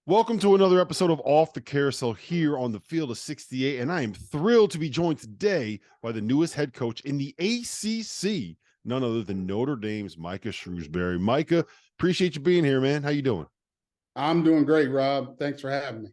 Welcome to another episode of Off the Carousel here on the Field of 68, and I am thrilled to be joined today by the newest head coach in the ACC, none other than Notre Dame's Micah Shrewsberry. Micah, appreciate you being here, man. How you doing? I'm doing great, Rob. Thanks for having me.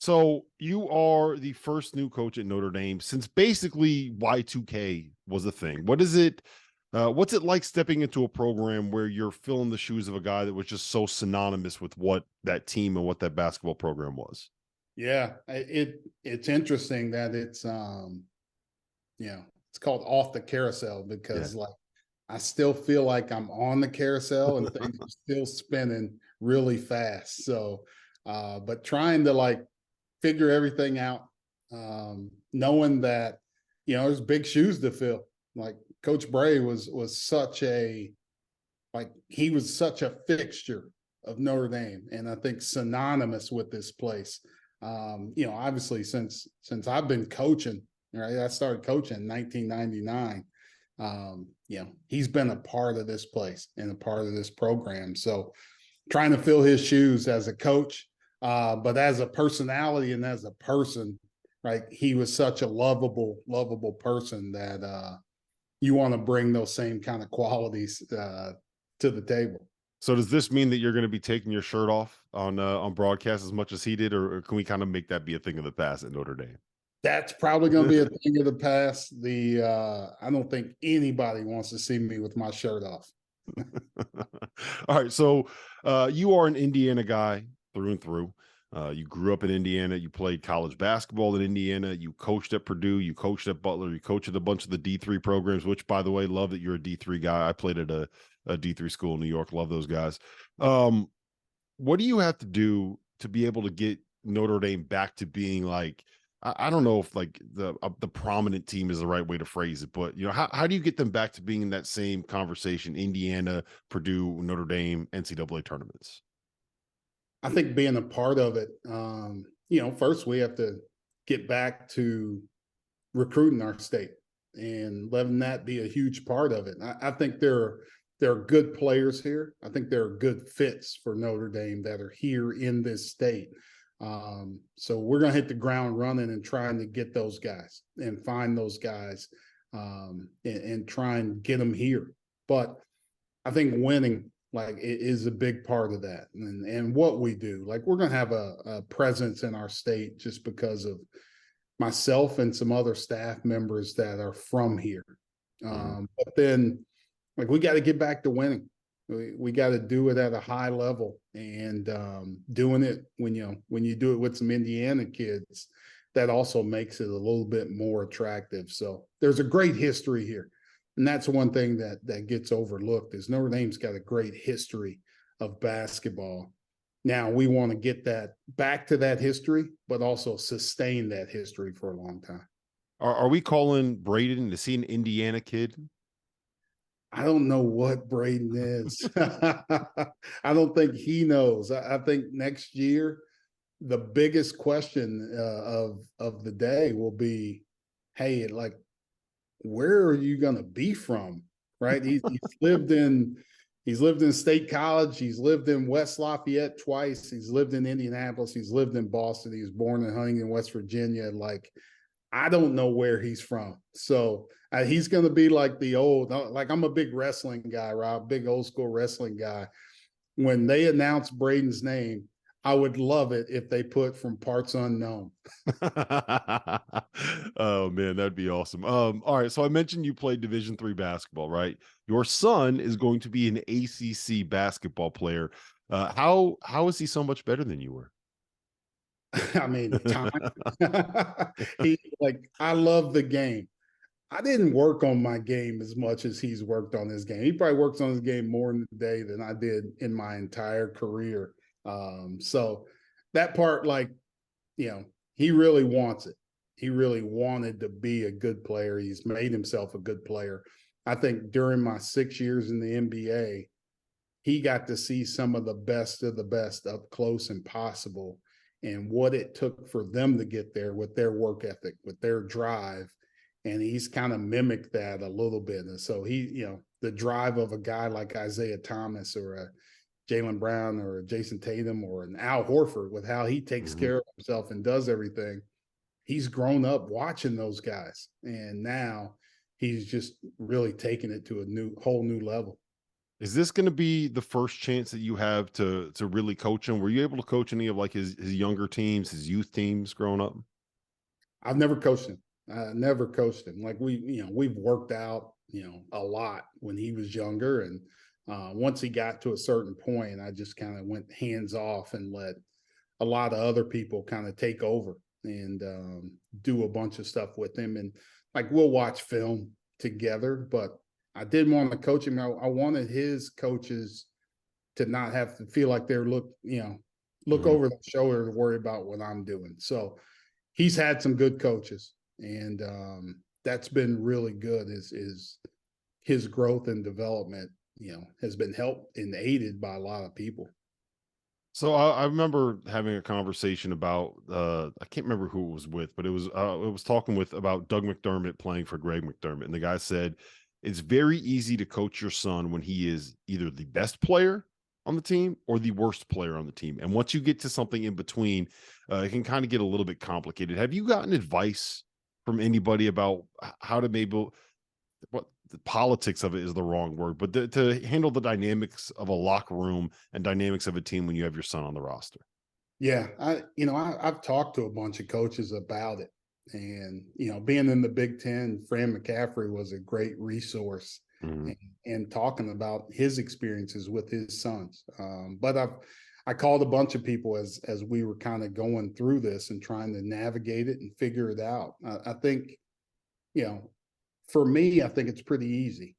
So you are the first new coach at Notre Dame since basically Y2K was a thing. What is it? What's it like stepping into a program where you're filling the shoes of a guy that was just so synonymous with what that team and what that basketball program was? Yeah, it's interesting that it's it's called Off the Carousel because I still feel like I'm on the carousel and things are still spinning really fast. So but trying to figure everything out, knowing that there's big shoes to fill. Like Coach Bray was such a he was such a fixture of Notre Dame, and I think synonymous with this place. Obviously since I've been coaching, right? I started coaching in 1999. He's been a part of this place and a part of this program. So trying to fill his shoes as a coach, but as a personality and as a person, right? He was such a lovable person that you want to bring those same kind of qualities to the table. So does this mean that you're going to be taking your shirt off on broadcast as much as he did, or can we kind of make that be a thing of the past at Notre Dame? That's probably going to be a thing of the past. I don't think anybody wants to see me with my shirt off. All right, so you are an Indiana guy through and through. You grew up in Indiana. You played college basketball in Indiana. You coached at Purdue. You coached at Butler. You coached at a bunch of the D3 programs, which, by the way, love that you're a D3 guy. I played at a D3 school in New York. Love those guys. What do you have to do to be able to get Notre Dame back to being like, I don't know if the prominent team is the right way to phrase it, but how do you get them back to being in that same conversation? Indiana, Purdue, Notre Dame, NCAA tournaments. I think being a part of it, first we have to get back to recruiting our state and letting that be a huge part of it. I think there are good players here. I think there are good fits for Notre Dame that are here in this state. So we're going to hit the ground running and trying to get those guys and find those guys and try and get them here. But I think winning it is a big part of that. And what we do, we're going to have a presence in our state just because of myself and some other staff members that are from here. But then we got to get back to winning. We got to do it at a high level, and doing it when you do it with some Indiana kids, that also makes it a little bit more attractive. So there's a great history here, and that's one thing that gets overlooked is Notre Dame's got a great history of basketball. Now we want to get that back to that history, but also sustain that history for a long time. Are we calling Braden to see an Indiana kid? I don't know what Braden is. I don't think he knows. I think next year, the biggest question of the day will be, hey, where are you going to be from? Right? He's lived in State College. He's lived in West Lafayette twice. He's lived in Indianapolis. He's lived in Boston. He was born in Huntington, West Virginia. I don't know where he's from. So he's going to be like the old, I'm a big wrestling guy, Rob, big old school wrestling guy. When they announce Braden's name, I would love it if they put from parts unknown. Oh man, that'd be awesome. All right. So I mentioned you played Division III basketball, right? Your son is going to be an ACC basketball player. How is he so much better than you were? I mean, time. I love the game. I didn't work on my game as much as he's worked on his game. He probably works on his game more in the day than I did in my entire career. So that part, he really wants it. He really wanted to be a good player. He's made himself a good player. I think during my 6 years in the NBA, he got to see some of the best up close and possible, and what it took for them to get there with their work ethic, with their drive. And he's kind of mimicked that a little bit. And so the drive of a guy like Isaiah Thomas or Jaylen Brown or Jayson Tatum or an Al Horford with how he takes care of himself and does everything. He's grown up watching those guys, and now he's just really taking it to a whole new level. Is this going to be the first chance that you have to really coach him? Were you able to coach any of like his younger teams, his youth teams growing up? I've never coached him. I never coached him. Like we've worked out, a lot when he was younger, and once he got to a certain point, I just kind of went hands off and let a lot of other people kind of take over and do a bunch of stuff with him. And like we'll watch film together, but I didn't want to coach him. I wanted his coaches to not have to feel like they're look over the shoulder to worry about what I'm doing. So he's had some good coaches, and that's been really good. Is his growth and development, has been helped and aided by a lot of people. So I remember having a conversation about I can't remember who it was with, but it was talking with about Doug McDermott playing for Greg McDermott, and the guy said it's very easy to coach your son when he is either the best player on the team or the worst player on the team, and once you get to something in between, it can kind of get a little bit complicated. Have you gotten advice from anybody about how to maybe what the politics of it is the wrong word, but to handle the dynamics of a locker room and dynamics of a team when you have your son on the roster? Yeah, I've talked to a bunch of coaches about it, and being in the Big Ten, Fran McCaffrey was a great resource, Mhm. and talking about his experiences with his sons. But I called a bunch of people as we were kind of going through this and trying to navigate it and figure it out. I think, for me, I think it's pretty easy.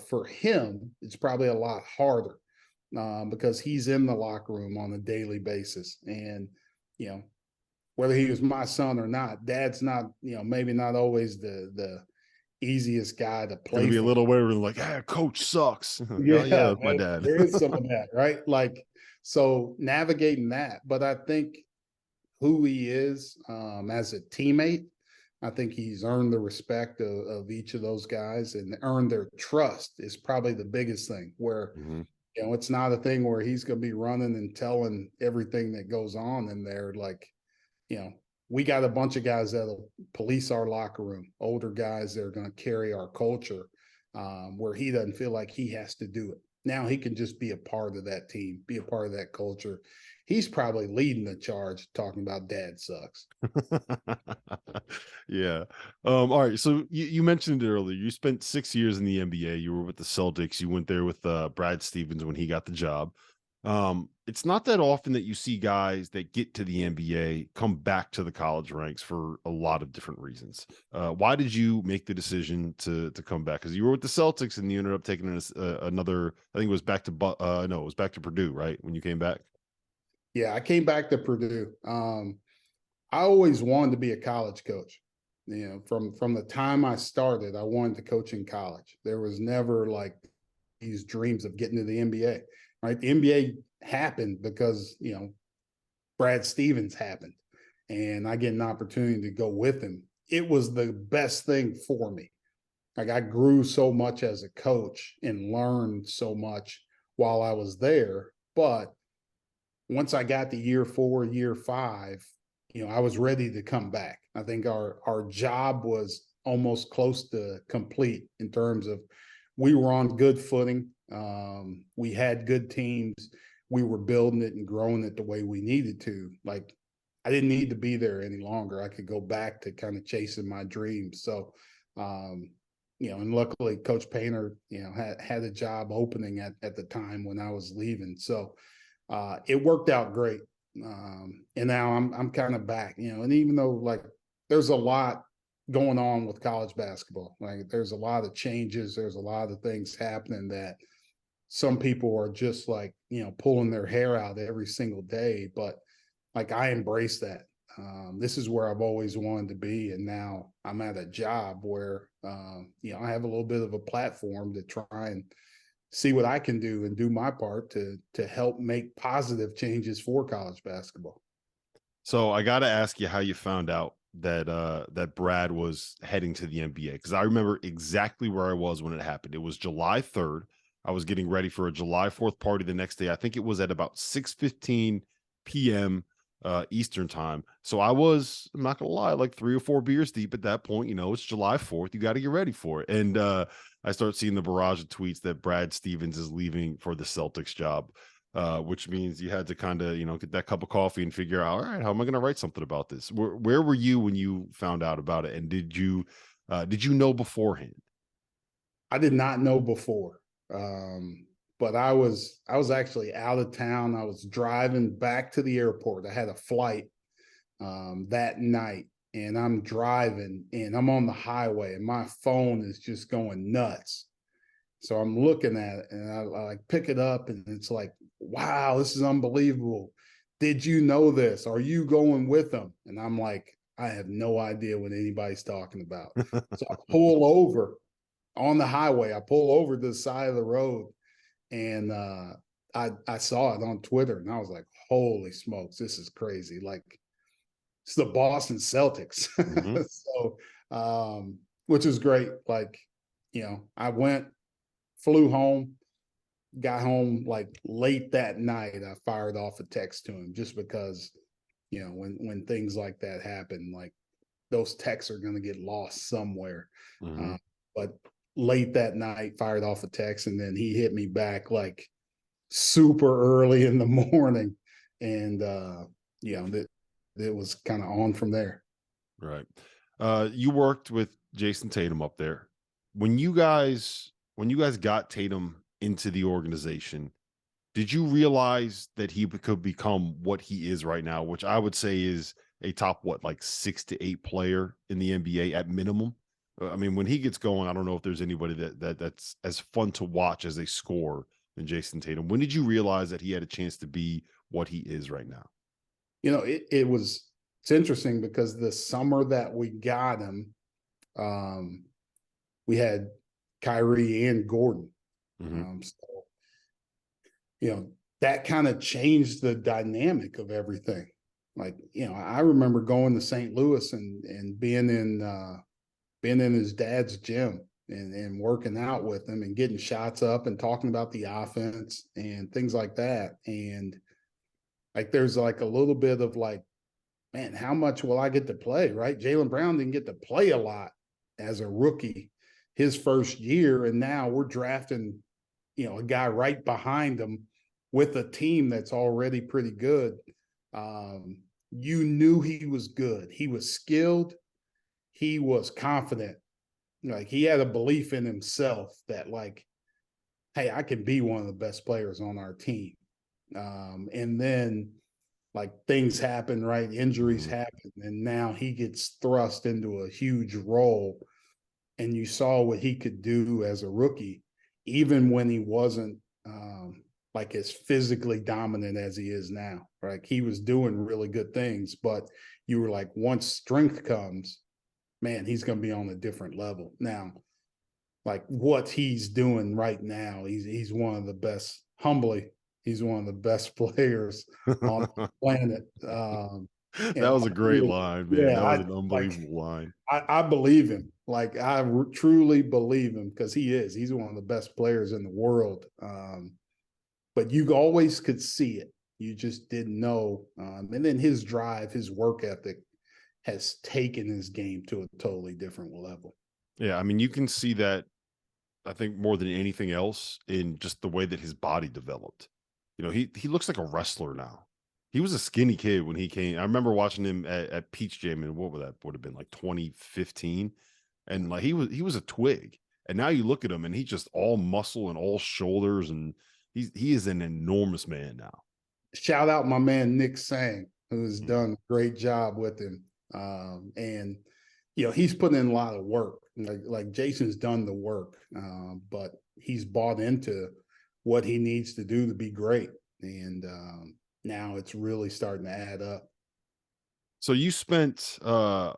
For him, it's probably a lot harder because he's in the locker room on a daily basis. And, whether he was my son or not, dad's not, maybe not always the easiest guy to Gonna play be a for. little weird, like, "Hey, coach sucks." Oh, yeah, Yeah, that's my dad. there is some of that, right? Like, so navigating that. But I think who he is as a teammate, I think he's earned the respect of each of those guys and earned their trust is probably the biggest thing. Where Mhm. it's not a thing where he's going to be running and telling everything that goes on in there. Like, we got a bunch of guys that'll police our locker room, older guys that are going to carry our culture, where he doesn't feel like he has to do it. Now he can just be a part of that team, be a part of that culture. He's probably leading the charge talking about dad sucks. Yeah. All right. So you mentioned it earlier. You spent 6 years in the NBA. You were with the Celtics. You went there with Brad Stevens when he got the job. It's not that often that you see guys that get to the NBA come back to the college ranks for a lot of different reasons. Why did you make the decision to come back? Because you were with the Celtics and you ended up taking another. I think it was back to no, it was back to Purdue, right? When you came back. Yeah, I came back to Purdue. I always wanted to be a college coach. From the time I started, I wanted to coach in college. There was never like these dreams of getting to the NBA. Right? The NBA happened because Brad Stevens happened, and I get an opportunity to go with him. It was the best thing for me. Like I grew so much as a coach and learned so much while I was there. But once I got to year 4, year 5, I was ready to come back. I think our job was almost close to complete in terms of we were on good footing. We had good teams. We were building it and growing it the way we needed to. Like I didn't need to be there any longer. I could go back to kind of chasing my dreams. So, and luckily Coach Painter, had a job opening at the time when I was leaving. So it worked out great. And now I'm kind of back, and even though like there's a lot going on with college basketball, like there's a lot of changes, there's a lot of things happening that some people are just like, pulling their hair out every single day. But like I embrace that. This is where I've always wanted to be. And now I'm at a job where, I have a little bit of a platform to try and see what I can do and do my part to help make positive changes for college basketball. So I got to ask you how you found out that Brad was heading to the NBA, because I remember exactly where I was when it happened. It was July 3rd. I was getting ready for a July 4th party the next day. I think it was at about 6:15 p.m. Eastern time. So I'm not gonna lie, like 3 or 4 beers deep at that point. It's July 4th. You got to get ready for it. And I start seeing the barrage of tweets that Brad Stevens is leaving for the Celtics job, which means you had to kind of, get that cup of coffee and figure out, all right, how am I going to write something about this? Where were you when you found out about it? And did you know beforehand? I did not know before. But I was actually out of town. I was driving back to the airport. I had a flight that night, and I'm driving and I'm on the highway and my phone is just going nuts. So I'm looking at it and I like pick it up and it's like, wow, this is unbelievable. Did you know this? Are you going with them? And I'm like, I have no idea what anybody's talking about. So I pull over on the highway. I pull over to the side of the road and I saw it on Twitter and I was like, holy smokes, this is crazy. Like, it's the Boston Celtics. Mhm. So, which is great. Like, I flew home, got home like late that night. I fired off a text to him just because, when things like that happen, like those texts are going to get lost somewhere. Mhm. But late that night, fired off a text, and then he hit me back like super early in the morning, and that it was kind of on from there. Right. You worked with Jason Tatum up there. When you guys got Tatum into the organization, did you realize that he could become what he is right now, which I would say is a top, what, like 6 to 8 player in the NBA at minimum? I mean, when he gets going, I don't know if there's anybody that's as fun to watch as a scorer than Jason Tatum. When did you realize that he had a chance to be what he is right now? It's interesting because the summer that we got him, um, we had Kyrie and Gordon. Hmm. So, that kind of changed the dynamic of everything. Like, I remember going to St. Louis and being in his dad's gym and working out with him and getting shots up and talking about the offense and things like that. And like, there's like a little bit of like, man, how much will I get to play? Right. Jaylen Brown didn't get to play a lot as a rookie his first year. And now we're drafting, a guy right behind him with a team that's already pretty good. You knew he was good. He was skilled. He was confident. Like, he had a belief in himself that, like, hey, I can be one of the best players on our team. And then, like, things happen, right? Injuries Hmm. happen, and now he gets thrust into a huge role. And you saw what he could do as a rookie, even when he wasn't like as physically dominant as he is now. Right? He was doing really good things, but you were like, once strength comes, man, he's going to be on a different level. Now, like what he's doing right now, he's one of the best. Humbly, he's one of the best players on the planet. That And was a great line, man. yeah, That was I an like. unbelievable line. I believe him. Like, truly believe him because he is. He's one of the best players in the world. But you always could see it. You just didn't know. And then his drive, his work ethic has taken his game to a totally different level. Yeah, I mean, you can see that, I think, more than anything else in just the way that his body developed. He looks like a wrestler now. He was a skinny kid when he came. I remember watching him at Peach Jam, and what would have been like 2015, and like he was a twig, and now you look at him and he's just all muscle and all shoulders, and he is an enormous man now. Shout out my man Nick Sang, who has Mhm. done a great job with him. And he's putting in a lot of work. Like Jason's done the work, but he's bought into what he needs to do to be great. And now it's really starting to add up. So you spent a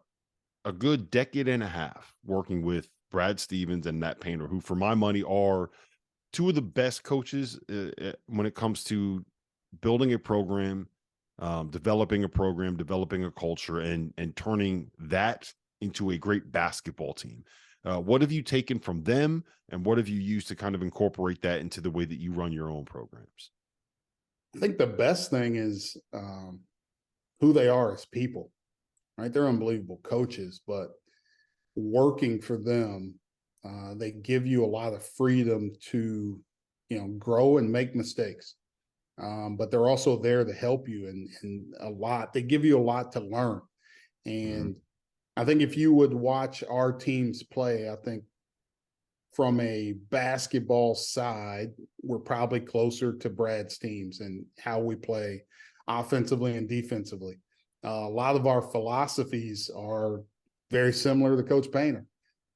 good decade and a half working with Brad Stevens and Matt Painter, who, for my money, are two of the best coaches when it comes to building a program, developing a program, developing a culture, and turning that into a great basketball team. What have you taken from them, and what have you used to kind of incorporate that into the way that you run your own programs? I think the best thing is who they are as people, right? They're unbelievable coaches, but working for them, they give you a lot of freedom to, grow and make mistakes. But they're also there to help you and a lot. They give you a lot to learn. And I think if you would watch our teams play, I think from a basketball side, we're probably closer to Brad's teams and how we play offensively and defensively. A lot of our philosophies are very similar to Coach Painter,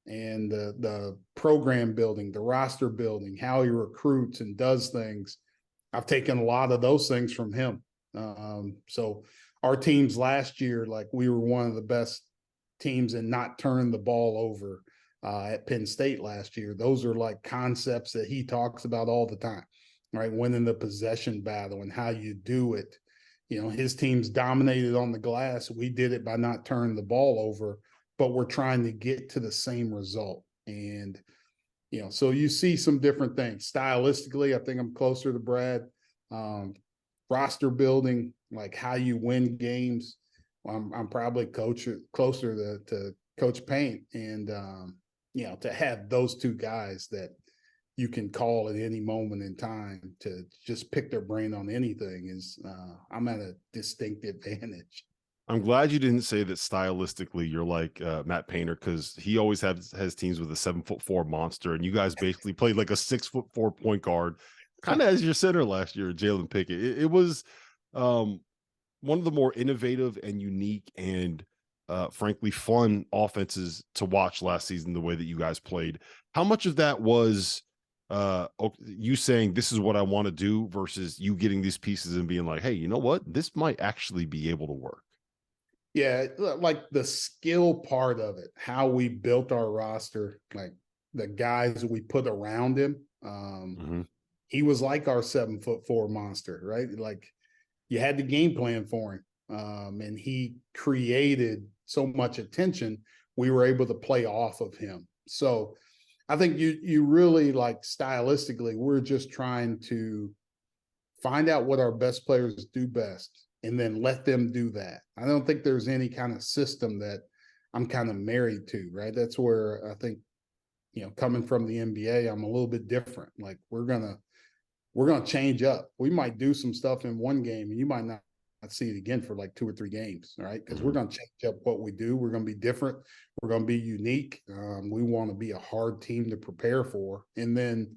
and the program building, the roster building, how he recruits and does things. I've taken a lot of those things from him. So our teams last year, like we were one of the best teams in not turning the ball over at Penn State last year. Those are like concepts that he talks about all the time, right? Winning the possession battle and how you do it. His teams dominated on the glass. We did it by not turning the ball over, but we're trying to get to the same result. And, so you see some different things. Stylistically, I think I'm closer to Brad. Roster building, like how you win games, I'm probably closer to Coach Paint. And, to have those two guys that you can call at any moment in time to just pick their brain on anything is I'm at a distinct advantage. I'm glad you didn't say that stylistically you're like Matt Painter, because he always has teams with a 7'4" monster, and you guys basically played like a 6'4" point guard, kind of as your center last year, Jalen Pickett. It was one of the more innovative and unique and frankly fun offenses to watch last season, the way that you guys played. How much of that was you saying this is what I want to do versus you getting these pieces and being like, hey, you know what, this might actually be able to work? Yeah, like the skill part of it, how we built our roster, like the guys we put around him. He was like our 7'4" monster, right? Like you had the game plan for him. And he created so much attention, we were able to play off of him. So I think you really, like, stylistically, we're just trying to find out what our best players do best and then let them do that. I don't think there's any kind of system that I'm kind of married to, right? That's where I think, coming from the NBA, I'm a little bit different. Like we're gonna change up. We might do some stuff in one game and you might not see it again for like 2 or 3 games, right? Because we're going to change up what we do. We're going to be different. We're going to be unique. We want to be a hard team to prepare for. And then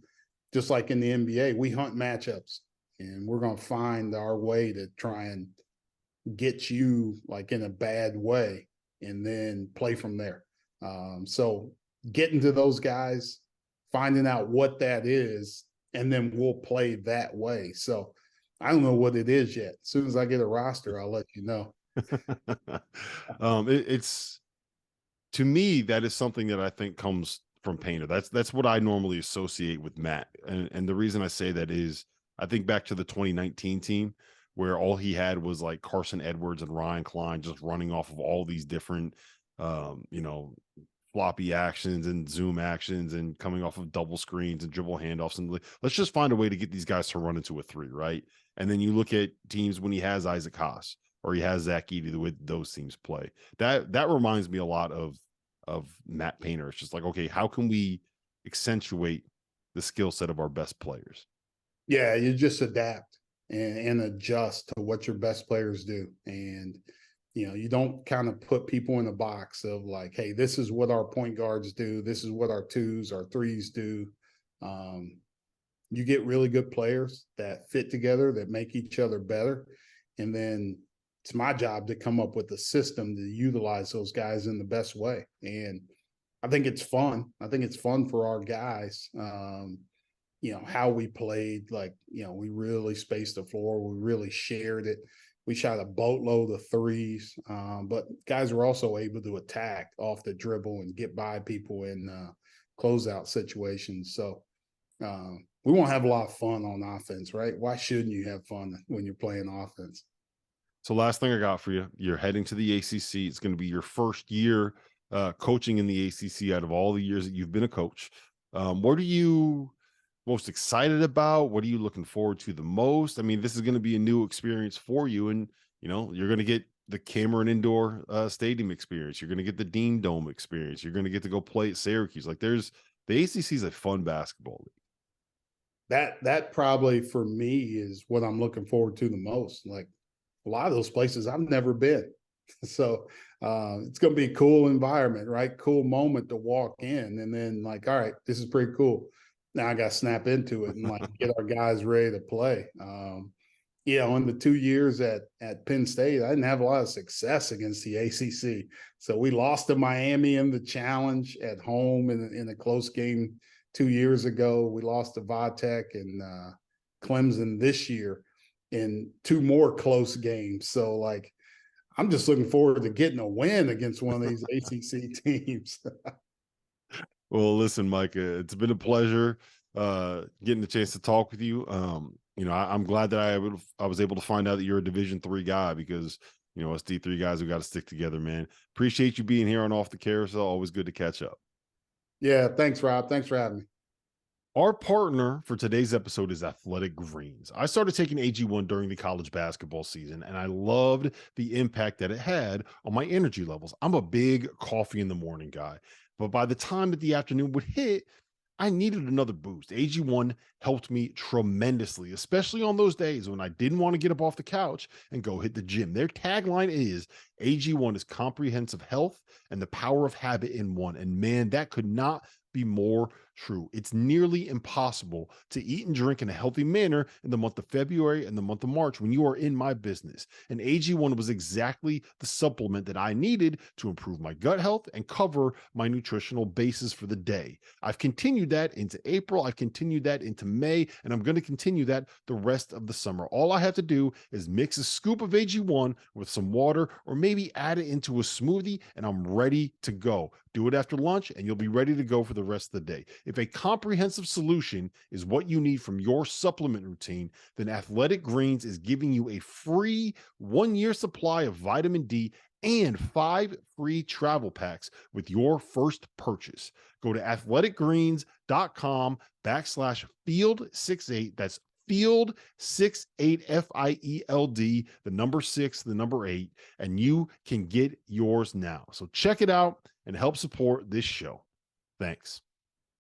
just like in the NBA, we hunt matchups and we're going to find our way to try and get you like in a bad way and then play from there. So getting to those guys, finding out what that is, and then we'll play that way. So I don't know what it is yet. As soon as I get a roster, I'll let you know. It's, to me, that is something that I think comes from Painter. That's what I normally associate with Matt. And the reason I say that is I think back to the 2019 team where all he had was like Carson Edwards and Ryan Klein just running off of all these different, floppy actions and zoom actions and coming off of double screens and dribble handoffs. And let's just find a way to get these guys to run into a 3, right? And then you look at teams when he has Isaac Haas or he has Zach Edey, the way those teams play. That reminds me a lot of Matt Painter. It's just like, okay, how can we accentuate the skill set of our best players? Yeah, you just adapt and adjust to what your best players do. And you don't kind of put people in a box of like, hey, this is what our point guards do. This is what our 2s, our 3s do. You get really good players that fit together, that make each other better. And then it's my job to come up with a system to utilize those guys in the best way. And I think it's fun. I think it's fun for our guys. How we played, like, we really spaced the floor. We really shared it. We shot a boatload of 3s, but guys were also able to attack off the dribble and get by people in closeout situations. So we want to have a lot of fun on offense, right? Why shouldn't you have fun when you're playing offense? So last thing I got for you, you're heading to the ACC. It's going to be your first year coaching in the ACC out of all the years that you've been a coach. What are you most excited about? What are you looking forward to the most? I mean, this is going to be a new experience for you, and you're going to get the Cameron Indoor Stadium experience. You're going to get the Dean Dome experience. You're going to get to go play at Syracuse. Like, the ACC is a fun basketball league. That probably for me is what I'm looking forward to the most. Like, a lot of those places I've never been. So it's going to be a cool environment, right? Cool moment to walk in, and then like, all right, this is pretty cool. Now I got to snap into it and like get our guys ready to play. In the 2 years at Penn State, I didn't have a lot of success against the ACC. So we lost to Miami in the challenge at home in a close game 2 years ago. We lost to Vitek and Clemson this year in 2 more close games. So like, I'm just looking forward to getting a win against one of these ACC teams. Well, listen, Micah, it's been a pleasure getting the chance to talk with you. I'm glad that I was able to find out that you're a Division III guy, because us D3 guys, we got to stick together, man. Appreciate you being here on Off the Carousel. Always good to catch up. Yeah, thanks, Rob. Thanks for having me. Our partner for today's episode is Athletic Greens. I started taking AG1 during the college basketball season, and I loved the impact that it had on my energy levels. I'm a big coffee in the morning guy, but by the time that the afternoon would hit, I needed another boost. AG1 helped me tremendously, especially on those days when I didn't want to get up off the couch and go hit the gym. Their tagline is AG1 is comprehensive health and the power of habit in one. And man, that could not be more true. It's nearly impossible to eat and drink in a healthy manner in the month of February and the month of March when you are in my business. And AG1 was exactly the supplement that I needed to improve my gut health and cover my nutritional basis for the day. I've continued that into April. I've continued that into May, and I'm going to continue that the rest of the summer. All I have to do is mix a scoop of AG1 with some water, or maybe add it into a smoothie, and I'm ready to go. Do it after lunch, and you'll be ready to go for the rest of the day. If a comprehensive solution is what you need from your supplement routine, then Athletic Greens is giving you a free 1-year supply of vitamin D and 5 free travel packs with your first purchase. Go to athleticgreens.com/field68. That's field 68, FIELD, the number 6, the number 8, and you can get yours now. So check it out and help support this show. Thanks.